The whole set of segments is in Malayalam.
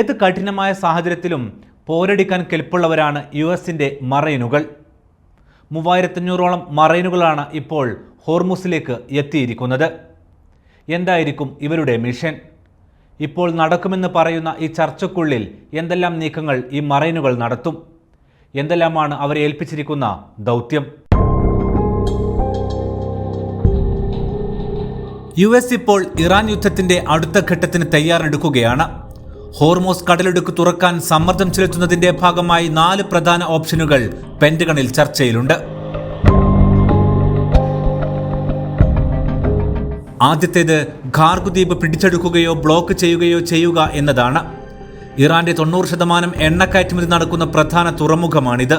ഏത് കഠിനമായ സാഹചര്യത്തിലും പോരടിക്കാൻ കെൽപ്പുള്ളവരാണ് യുഎസിൻ്റെ മറൈനുകൾ. 3500ഓളം മറൈനുകളാണ് ഇപ്പോൾ ഹോർമുസിലേക്ക് എത്തിയിരിക്കുന്നത്. എന്തായിരിക്കും ഇവരുടെ മിഷൻ? ഇപ്പോൾ നടക്കുമെന്ന് പറയുന്ന ഈ ചർച്ചയ്ക്കുള്ളിൽ എന്തെല്ലാം നീക്കങ്ങൾ ഈ മറൈനുകൾ നടത്തും? എന്തെല്ലാമാണ് അവരെ ഏൽപ്പിച്ചിരിക്കുന്ന ദൗത്യം? യുഎസ് ഇപ്പോൾ ഇറാൻ യുദ്ധത്തിന്റെ അടുത്ത ഘട്ടത്തിന് തയ്യാറെടുക്കുകയാണ്. ഹോർമോസ് കടലിടുക്ക് തുറക്കാൻ സമ്മർദ്ദം ചെലുത്തുന്നതിന്റെ ഭാഗമായി 4 പ്രധാന ഓപ്ഷനുകൾ പെന്റഗണിൽ ചർച്ചയിലുണ്ട്. ആദ്യത്തേത് ഖാർഗ് ദ്വീപ് പിടിച്ചെടുക്കുകയോ ബ്ലോക്ക് ചെയ്യുകയോ ചെയ്യുക എന്നതാണ്. ഇറാന്റെ 90% എണ്ണ കയറ്റുമതി നടക്കുന്ന പ്രധാന തുറമുഖമാണിത്.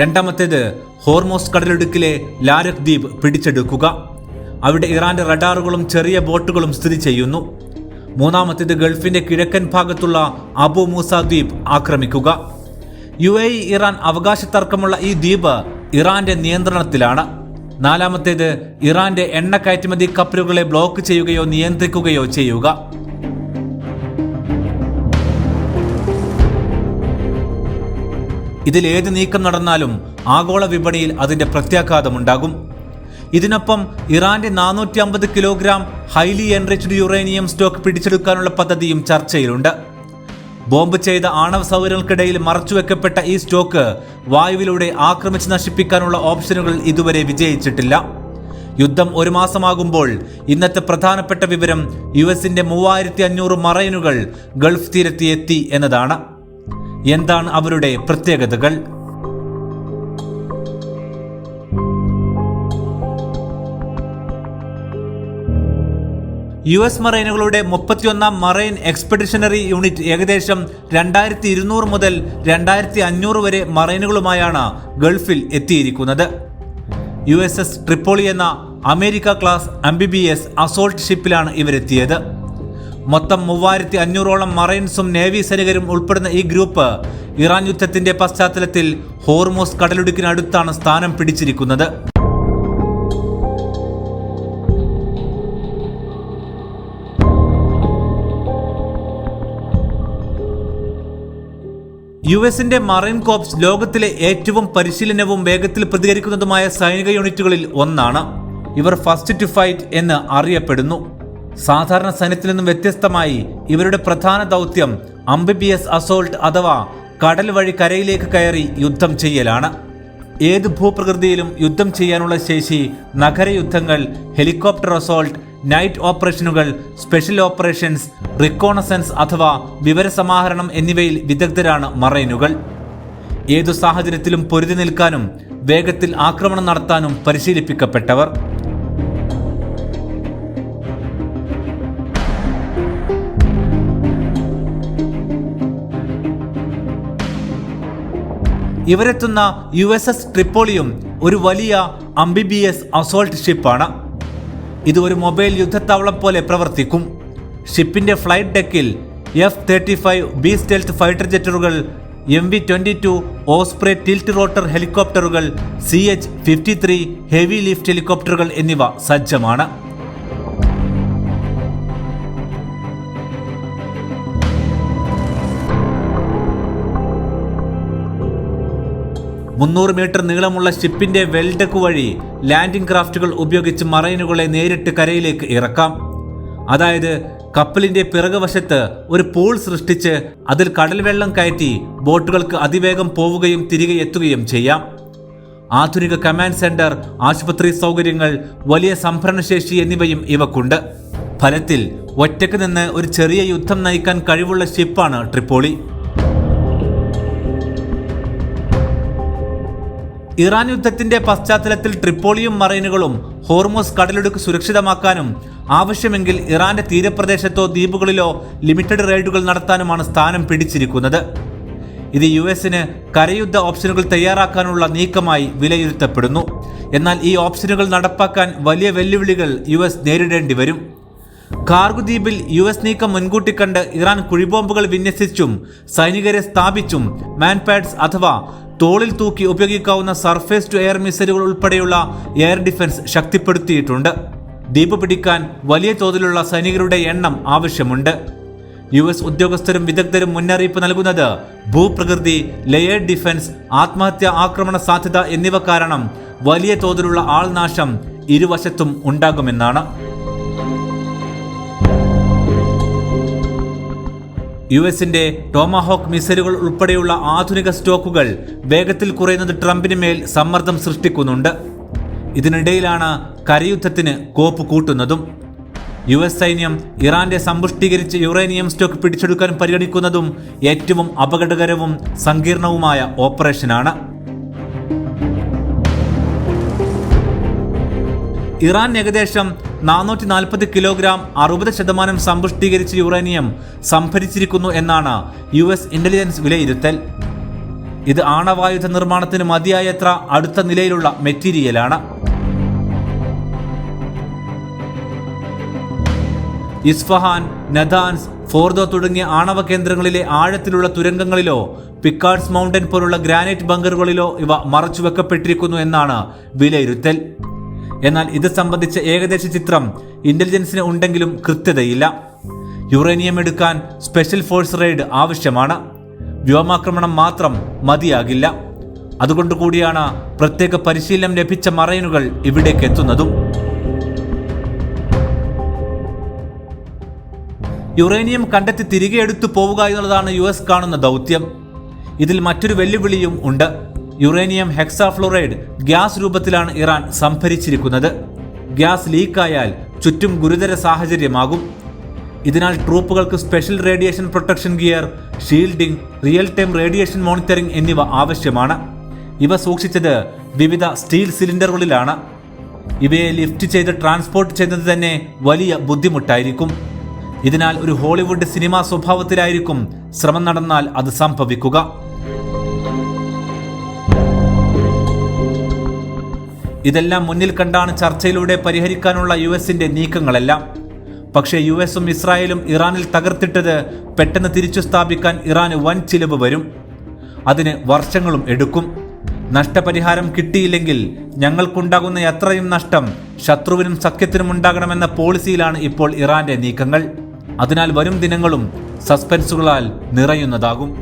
രണ്ടാമത്തേത് ഹോർമോസ് കടലിടുക്കിലെ ലാരക് ദ്വീപ് പിടിച്ചെടുക്കുക. അവിടെ ഇറാന്റെ റഡാറുകളും ചെറിയ ബോട്ടുകളും സ്ഥിതി ചെയ്യുന്നു. മൂന്നാമത്തേത് ഗൾഫിന്റെ കിഴക്കൻ ഭാഗത്തുള്ള അബു മൂസ ദ്വീപ് ആക്രമിക്കുക. UAE ഇറാൻ അവകാശ തർക്കമുള്ള ഈ ദ്വീപ് ഇറാന്റെ നിയന്ത്രണത്തിലാണ്. നാലാമത്തേത് ഇറാന്റെ എണ്ണ കയറ്റുമതി കപ്പലുകളെ ബ്ലോക്ക് ചെയ്യുകയോ നിയന്ത്രിക്കുകയോ ചെയ്യുക. ഇതിലേത് നീക്കം നടന്നാലും ആഗോള വിപണിയിൽ അതിന്റെ പ്രത്യാഘാതമുണ്ടാകും. ഇതിനൊപ്പം ഇറാന്റെ 450 kilogram highly enriched uranium stock പിടിച്ചെടുക്കാനുള്ള പദ്ധതിയും ചർച്ചയിലുണ്ട്. ബോംബ് ചെയ്ത ആണവ സൗകര്യങ്ങൾക്കിടയിൽ മറച്ചുവെക്കപ്പെട്ട ഈ സ്റ്റോക്ക് വായുവിലൂടെ ആക്രമിച്ച് നശിപ്പിക്കാനുള്ള ഓപ്ഷനുകൾ ഇതുവരെ വിജയിച്ചിട്ടില്ല. യുദ്ധം 1 മാസമാകുമ്പോൾ ഇന്നത്തെ പ്രധാനപ്പെട്ട വിവരം യുഎസിന്റെ 3500 മറൈനുകൾ ഗൾഫ് തീരത്ത് എത്തി എന്നതാണ്. എന്താണ് അവരുടെ പ്രത്യേകതകൾ? US മറൈനുകളുടെ 31ാം മറൈൻ എക്സ്പെഡിഷണറി യൂണിറ്റ് ഏകദേശം 2200 മുതൽ 2500 വരെ മറൈനുകളുമായാണ് ഗൾഫിൽ എത്തിയിരിക്കുന്നത്. USS ട്രിപ്പോളി എന്ന അമേരിക്ക ക്ലാസ് അംബിബിയസ് അസോൾട്ട് ഷിപ്പിലാണ് ഇവരെത്തിയത്. മൊത്തം 3500ഓളം മറൈൻസും നേവി സൈനികരും ഉൾപ്പെടുന്ന ഈ ഗ്രൂപ്പ് ഇറാൻ യുദ്ധത്തിന്റെ പശ്ചാത്തലത്തിൽ ഹോർമോസ് കടലിടുക്കിനടുത്താണ് സ്ഥാനം പിടിച്ചിരിക്കുന്നത്. യുഎസിന്റെ മറൈൻ കോർപ്സ് ലോകത്തിലെ ഏറ്റവും പരിശീലനവും വേഗത്തിൽ പ്രതികരിക്കുന്നതുമായ സൈനിക യൂണിറ്റുകളിൽ ഒന്നാണ്. ഇവർ ഫസ്റ്റ് ടു ഫൈറ്റ് എന്ന് അറിയപ്പെടുന്നു. സാധാരണ സൈന്യത്തിൽ നിന്നും വ്യത്യസ്തമായി ഇവരുടെ പ്രധാന ദൗത്യം അംബിബിയസ് അസോൾട്ട് അഥവാ കടൽ വഴി കരയിലേക്ക് കയറി യുദ്ധം ചെയ്യലാണ്. ഏത് ഭൂപ്രകൃതിയിലും യുദ്ധം ചെയ്യാനുള്ള ശേഷി, നഗരയുദ്ധങ്ങൾ, ഹെലികോപ്റ്റർ അസോൾട്ട്, നൈറ്റ് ഓപ്പറേഷനുകൾ, സ്പെഷ്യൽ ഓപ്പറേഷൻസ്, റിക്കോണസൻസ് അഥവാ വിവരസമാഹരണം എന്നിവയിൽ വിദഗ്ധരാണ് മറൈനുകൾ. ഏതു സാഹചര്യത്തിലും പൊരുതി നിൽക്കാനും വേഗത്തിൽ ആക്രമണം നടത്താനും പരിശീലിപ്പിക്കപ്പെട്ടവർ. ഇവരെത്തുന്ന USS ട്രിപ്പോളിയും ഒരു വലിയ അംബിബിയസ് അസോൾട്ട് ഷിപ്പാണ്. ഇത് ഒരു മൊബൈൽ യുദ്ധത്താവളം പോലെ പ്രവർത്തിക്കും. ഷിപ്പിന്റെ ഫ്ലൈറ്റ് ഡെക്കിൽ F-35B സ്റ്റെൽത്ത് ഫൈറ്റർ ജെറ്റുകൾ, MV-22 ഓസ്പ്രേ ടിൽറ്റ് റോട്ടർ ഹെലികോപ്റ്ററുകൾ, CH-53 ഹെവി ലിഫ്റ്റ് ഹെലികോപ്റ്ററുകൾ എന്നിവ സജ്ജമാണ്. മീറ്റർ നീളമുള്ള ഷിപ്പിന്റെ വെൽഡെക്ക് വഴി ലാൻഡിംഗ് ക്രാഫ്റ്റുകൾ ഉപയോഗിച്ച് മറൈനുകളെ നേരിട്ട് കരയിലേക്ക് ഇറക്കാം. അതായത് കപ്പലിന്റെ പിറകുവശത്ത് ഒരു പൂൾ സൃഷ്ടിച്ച് അതിൽ കടൽ വെള്ളം കയറ്റി ബോട്ടുകൾക്ക് അതിവേഗം പോവുകയും തിരികെ എത്തുകയും ചെയ്യാം. ആധുനിക കമാൻഡ് സെന്റർ, ആശുപത്രി സൗകര്യങ്ങൾ, വലിയ സംഭരണശേഷി എന്നിവയും ഇവക്കുണ്ട്. ഫലത്തിൽ ഒറ്റയ്ക്ക് നിന്ന് ഒരു ചെറിയ യുദ്ധം നയിക്കാൻ കഴിവുള്ള ഷിപ്പാണ് ട്രിപ്പോളി. ഇറാൻ യുദ്ധത്തിന്റെ പശ്ചാത്തലത്തിൽ ട്രിപ്പോളിയും മറൈനുകളും ഹോർമോസ് കടലിടുക്ക് സുരക്ഷിതമാക്കാനും ആവശ്യമെങ്കിൽ ഇറാന്റെ തീരപ്രദേശത്തോ ദ്വീപുകളിലോ ലിമിറ്റഡ് റെയ്ഡുകൾ നടത്താനുമാണ് സ്ഥാനം പിടിച്ചിരിക്കുന്നത്. ഇത് യുഎസിന് കരയുദ്ധ ഓപ്ഷനുകൾ തയ്യാറാക്കാനുള്ള നീക്കമായി വിലയിരുത്തപ്പെടുന്നു. എന്നാൽ ഈ ഓപ്ഷനുകൾ നടപ്പാക്കാൻ വലിയ വെല്ലുവിളികൾ യുഎസ് നേരിടേണ്ടി വരും. ഖാർഗ് ദ്വീപിൽ US നീക്കം മുൻകൂട്ടി കണ്ട് ഇറാൻ കുഴിബോംബുകൾ വിന്യസിച്ചും സൈനികരെ സ്ഥാപിച്ചും മാൻപാഡ്സ് അഥവാ തോളിൽ തൂക്കി ഉപയോഗിക്കാവുന്ന സർഫേസ് ടു എയർ മിസൈലുകൾ ഉൾപ്പെടെയുള്ള എയർ ഡിഫൻസ് ശക്തിപ്പെടുത്തിയിട്ടുണ്ട്. ദ്വീപ് പിടിക്കാൻ വലിയ തോതിലുള്ള സൈനികരുടെ എണ്ണം ആവശ്യമുണ്ട്. US ഉദ്യോഗസ്ഥരും വിദഗ്ധരും മുന്നറിയിപ്പ് നൽകുന്നത് ഭൂപ്രകൃതി, ലെയേർഡ് ഡിഫൻസ്, ആത്മഹത്യാ ആക്രമണ സാധ്യത എന്നിവ കാരണം വലിയ തോതിലുള്ള ആൾനാശം ഇരുവശത്തും ഉണ്ടാകുമെന്നാണ്. യുഎസിന്റെ ടോമാഹോക്ക് മിസൈലുകൾ ഉൾപ്പെടെയുള്ള ആധുനിക സ്റ്റോക്കുകൾ വേഗത്തിൽ കുറയുന്നത് ട്രംപിന് മേൽ സമ്മർദ്ദം സൃഷ്ടിക്കുന്നുണ്ട്. ഇതിനിടയിലാണ് കരയുദ്ധത്തിന് കോപ്പ് കൂട്ടുന്നതും. US സൈന്യം ഇറാന്റെ സമ്പുഷ്ടീകരിച്ച് യുറേനിയം സ്റ്റോക്ക് പിടിച്ചെടുക്കാൻ പരിഗണിക്കുന്നതും ഏറ്റവും അപകടകരവും സങ്കീർണവുമായ ഓപ്പറേഷനാണ്. ഇറാൻ ഏകദേശം 440 കിലോഗ്രാം 60% സമ്പുഷ്ടീകരിച്ച യുറേനിയം സംഭരിച്ചിരിക്കുന്നു എന്നാണ് US ഇന്റലിജൻസ് വിലയിരുത്തൽ. ഇത് ആണവായുധ നിർമ്മാണത്തിന് മതിയായത്ര അടുത്ത നിലയിലുള്ള മെറ്റീരിയലാണ്. ഇസ്ഫഹാൻ, നദാൻസ്, ഫോർദോ തുടങ്ങിയ ആണവ കേന്ദ്രങ്ങളിലെ ആഴത്തിലുള്ള തുരങ്കങ്ങളിലോ പിക്കാർഡ്സ് മൗണ്ടൻ പോലുള്ള ഗ്രാനൈറ്റ് ബങ്കറുകളിലോ ഇവ മറച്ചുവെക്കപ്പെട്ടിരിക്കുന്നു എന്നാണ് വിലയിരുത്തൽ. എന്നാൽ ഇത് സംബന്ധിച്ച ഏകദേശ ചിത്രം ഇന്റലിജൻസിന് ഉണ്ടെങ്കിലും കൃത്യതയില്ല. യുറേനിയം എടുക്കാൻ സ്പെഷ്യൽ ഫോഴ്സ് റെയ്ഡ് ആവശ്യമാണ്. വ്യോമാക്രമണം മാത്രം മതിയാകില്ല. അതുകൊണ്ടുകൂടിയാണ് പ്രത്യേക പരിശീലനം ലഭിച്ച മറൈനുകൾ ഇവിടേക്ക് എത്തുന്നതും. യുറേനിയം കണ്ടെത്തി തിരികെ എടുത്തു പോവുക എന്നുള്ളതാണ് US കാണുന്ന ദൗത്യം. ഇതിൽ മറ്റൊരു വെല്ലുവിളിയും ഉണ്ട്. യുറേനിയം ഹെക്സാഫ്ലോറൈഡ് ഗ്യാസ് രൂപത്തിലാണ് ഇറാൻ സംഭരിച്ചിരിക്കുന്നത്. ഗ്യാസ് ലീക്കായാൽ ചുറ്റും ഗുരുതര സാഹചര്യമാകും. ഇതിനാൽ ട്രൂപ്പുകൾക്ക് special radiation protection gear, shielding, real time radiation monitoring എന്നിവ ആവശ്യമാണ്. ഇവ സൂക്ഷിച്ചത് വിവിധ സ്റ്റീൽ സിലിണ്ടറുകളിലാണ്. ഇവയെ ലിഫ്റ്റ് ചെയ്ത് ട്രാൻസ്പോർട്ട് ചെയ്യുന്നത് തന്നെ വലിയ ബുദ്ധിമുട്ടായിരിക്കും. ഇതിനാൽ ഒരു ഹോളിവുഡ് സിനിമാ സ്വഭാവത്തിലായിരിക്കും ശ്രമം നടന്നാൽ അത് സംഭവിക്കുക. ഇതെല്ലാം മുന്നിൽ കണ്ടാണ് ചർച്ചയിലൂടെ പരിഹരിക്കാനുള്ള USന്റെ നീക്കങ്ങളെല്ലാം. പക്ഷേ USഉം ഇസ്രായേലും ഇറാനിൽ തകർത്തിട്ടത് പെട്ടെന്ന് തിരിച്ചു സ്ഥാപിക്കാൻ ഇറാന് വൻ ചിലവ് വരും. അതിന് വർഷങ്ങളും എടുക്കും. നഷ്ടപരിഹാരം കിട്ടിയില്ലെങ്കിൽ ഞങ്ങൾക്കുണ്ടാകുന്ന എത്രയും നഷ്ടം ശത്രുവിനും സഖ്യത്തിനും ഉണ്ടാകണമെന്ന പോളിസിയിലാണ് ഇപ്പോൾ ഇറാന്റെ നീക്കങ്ങൾ. അതിനാൽ വരും ദിനങ്ങളും സസ്പെൻസുകളാൽ നിറയുന്നതാകും.